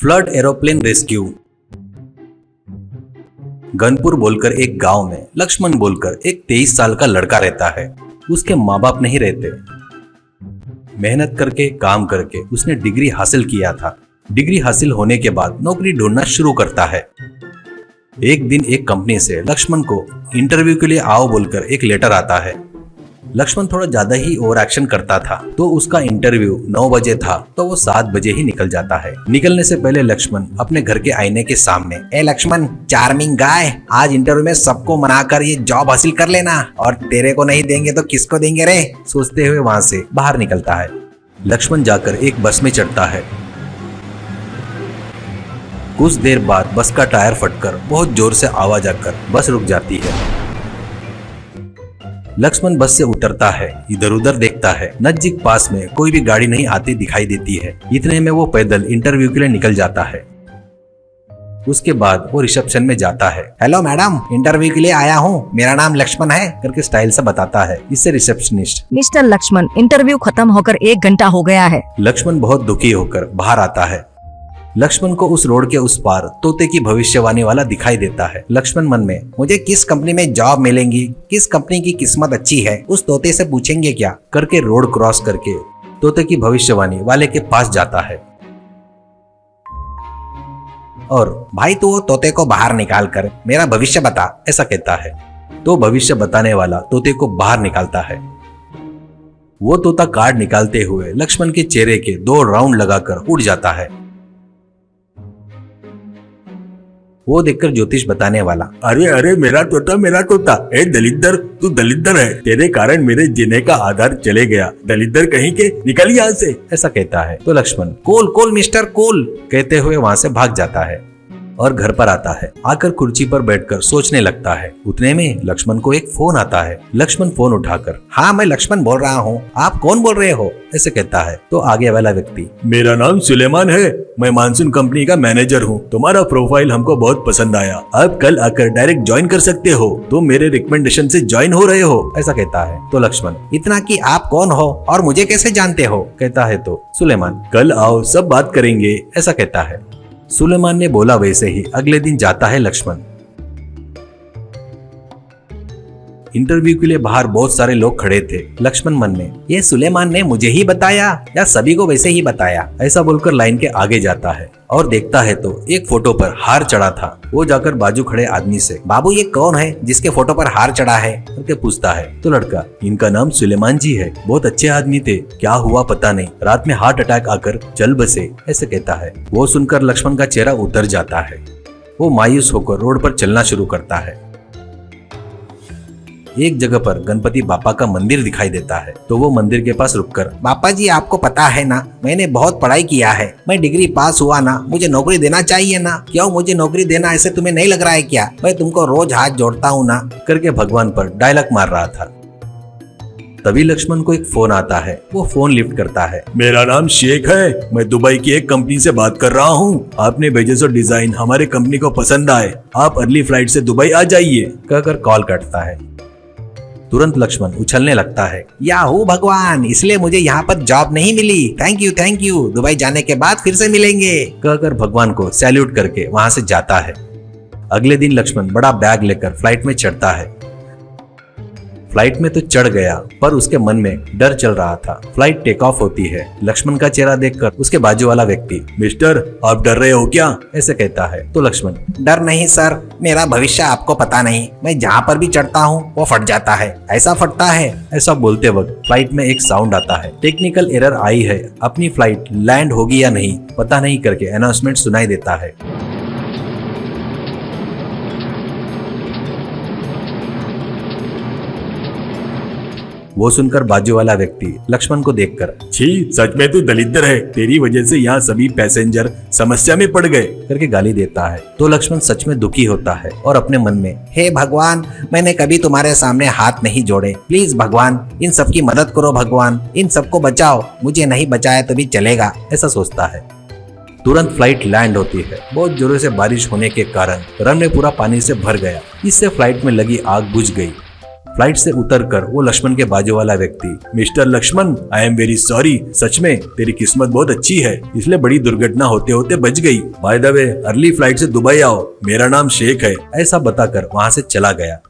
Flood aeroplane rescue. गनपुर बोलकर एक गांव में लक्ष्मण बोलकर एक 23 साल का लड़का रहता है। उसके माँ बाप नहीं रहते। मेहनत करके काम करके उसने डिग्री हासिल किया था। डिग्री हासिल होने के बाद नौकरी ढूंढना शुरू करता है। एक दिन एक कंपनी से लक्ष्मण को इंटरव्यू के लिए आओ बोलकर एक लेटर आता है। लक्ष्मण थोड़ा ज्यादा ही ओवर एक्शन करता था, तो उसका इंटरव्यू 9 बजे था तो वो 7 बजे ही निकल जाता है। निकलने से पहले लक्ष्मण अपने घर के आईने के सामने, ए लक्ष्मण चार्मिंग गाय, आज इंटरव्यू में सबको मनाकर ये जॉब हासिल कर लेना, और तेरे को नहीं देंगे तो किसको देंगे रे, सोचते हुए वहां से बाहर निकलता है। लक्ष्मण जाकर एक बस में चढ़ता है। कुछ देर बाद बस का टायर फटकर बहुत जोर से आवाज आकर बस रुक जाती है। लक्ष्मण बस से उतरता है, इधर उधर देखता है। नजदीक पास में कोई भी गाड़ी नहीं आती दिखाई देती है। इतने में वो पैदल इंटरव्यू के लिए निकल जाता है। उसके बाद वो रिसेप्शन में जाता है। हेलो मैडम, इंटरव्यू के लिए आया हूँ, मेरा नाम लक्ष्मण है करके स्टाइल से बताता है। इससे रिसेप्शनिस्ट, मिस्टर लक्ष्मण, इंटरव्यू खत्म होकर 1 घंटा हो गया है। लक्ष्मण बहुत दुखी होकर बाहर आता है। लक्ष्मण को उस रोड के उस पार तोते की भविष्यवाणी वाला दिखाई देता है। लक्ष्मण मन में, मुझे किस कंपनी में जॉब मिलेंगी, किस कंपनी की किस्मत अच्छी है, उस तोते से पूछेंगे क्या करके रोड क्रॉस करके तोते की भविष्यवाणी वाले के पास जाता है। और भाई तू वो तोते को बाहर निकाल कर मेरा भविष्य बता, ऐसा कहता है। तो भविष्य बताने वाला तोते को बाहर निकालता है। वो तोता कार्ड निकालते हुए लक्ष्मण के चेहरे के 2 राउंड लगाकर उड़ जाता है। वो देखकर ज्योतिष बताने वाला, अरे अरे मेरा तोता, ए दलिद्र, तू दलिद्र है, तेरे कारण मेरे जीने का आधार चले गया, दलिद्र कहीं के, निकल यहाँ से, ऐसा कहता है। तो Lakshman cool cool mister cool कहते हुए वहां से भाग जाता है और घर पर आता है। आकर कुर्सी पर बैठकर सोचने लगता है। उतने में लक्ष्मण को एक फोन आता है। लक्ष्मण फोन उठाकर, हाँ मैं लक्ष्मण बोल रहा हूँ, आप कौन बोल रहे हो, ऐसे कहता है। तो आगे वाला व्यक्ति, मेरा नाम सुलेमान है, मैं मानसून कंपनी का मैनेजर हूँ, तुम्हारा प्रोफाइल हमको बहुत पसंद आया, आप कल आकर डायरेक्ट ज्वाइन कर सकते हो, तुम मेरे रिकमेंडेशन से ज्वाइन हो रहे हो, ऐसा कहता है। तो लक्ष्मण, इतना कि आप कौन हो और मुझे कैसे जानते हो, कहता है। तो सुलेमान, कल आओ सब बात करेंगे, ऐसा कहता है। सुलेमान ने बोला वैसे ही अगले दिन जाता है लक्ष्मण। इंटरव्यू के लिए बाहर बहुत सारे लोग खड़े थे। लक्ष्मण मन में, ये सुलेमान ने मुझे ही बताया या सभी को वैसे ही बताया, ऐसा बोलकर लाइन के आगे जाता है और देखता है तो एक फोटो पर हार चढ़ा था। वो जाकर बाजू खड़े आदमी से, बाबू ये कौन है जिसके फोटो पर हार चढ़ा है करके पूछता है। तो लड़का, इनका नाम सुलेमान जी है, बहुत अच्छे आदमी थे, क्या हुआ पता नहीं, रात में हार्ट अटैक आकर चल बसे, ऐसे कहता है। वो सुनकर लक्ष्मण का चेहरा उतर जाता है। वो मायूस होकर रोड पर चलना शुरू करता है। एक जगह पर गणपति बापा का मंदिर दिखाई देता है। तो वो मंदिर के पास रुककर, बापा जी आपको पता है ना, मैंने बहुत पढ़ाई किया है, मैं डिग्री पास हुआ ना, मुझे नौकरी देना चाहिए ना, क्यों मुझे नौकरी देना ऐसे तुम्हें नहीं लग रहा है क्या, मैं तुमको रोज हाथ जोड़ता हूँ ना, करके भगवान पर डायलॉग मार रहा था। तभी लक्ष्मण को एक फोन आता है। वो फोन लिफ्ट करता है। मेरा नाम शेख है, मैं दुबई की एक कंपनी से बात कर रहा हूँ, आपने भेजे जो डिजाइन हमारे कंपनी को पसंद आए, आप अर्ली फ्लाइट से दुबई आ जाइए, कहकर कॉल काटता है। तुरंत लक्ष्मण उछलने लगता है, याहू भगवान, इसलिए मुझे यहाँ पर जॉब नहीं मिली, थैंक यू, दुबई जाने के बाद फिर से मिलेंगे, कहकर भगवान को सैल्यूट करके वहां से जाता है। अगले दिन लक्ष्मण बड़ा बैग लेकर फ्लाइट में चढ़ता है। फ्लाइट में तो चढ़ गया, पर उसके मन में डर चल रहा था। फ्लाइट टेक ऑफ होती है। लक्ष्मण का चेहरा देखकर उसके बाजू वाला व्यक्ति, मिस्टर आप डर रहे हो क्या, ऐसे कहता है। तो लक्ष्मण, डर नहीं सर, मेरा भविष्य आपको पता नहीं, मैं जहाँ पर भी चढ़ता हूँ वो फट जाता है, ऐसा फटता है। ऐसा बोलते वक्त फ्लाइट में एक साउंड आता है, टेक्निकल एरर आई है, अपनी फ्लाइट लैंड होगी या नहीं पता नहीं करके अनाउंसमेंट सुनाई देता है। वो सुनकर बाजू वाला व्यक्ति लक्ष्मण को देखकर, छी सच में तू दलिद्र है, तेरी वजह से यहाँ सभी पैसेंजर समस्या में पड़ गए, करके गाली देता है। तो लक्ष्मण सच में दुखी होता है और अपने मन में, हे भगवान, मैंने कभी तुम्हारे सामने हाथ नहीं जोड़े, प्लीज भगवान इन सबकी मदद करो, भगवान इन सबको बचाओ, मुझे नहीं बचाया तो भी चलेगा, ऐसा सोचता है। तुरंत फ्लाइट लैंड होती है। बहुत जोरों से बारिश होने के कारण रनवे पूरा पानी से भर गया। इससे फ्लाइट में लगी आग बुझ गई। फ्लाइट से उतरकर वो लक्ष्मण के बाजू वाला व्यक्ति, mister Lakshman, I am very sorry. सच में तेरी किस्मत बहुत अच्छी है, इसलिए बड़ी दुर्घटना होते होते बच गई। By the way, early flight से दुबई आओ, मेरा नाम शेख है। ऐसा बताकर वहाँ से चला गया।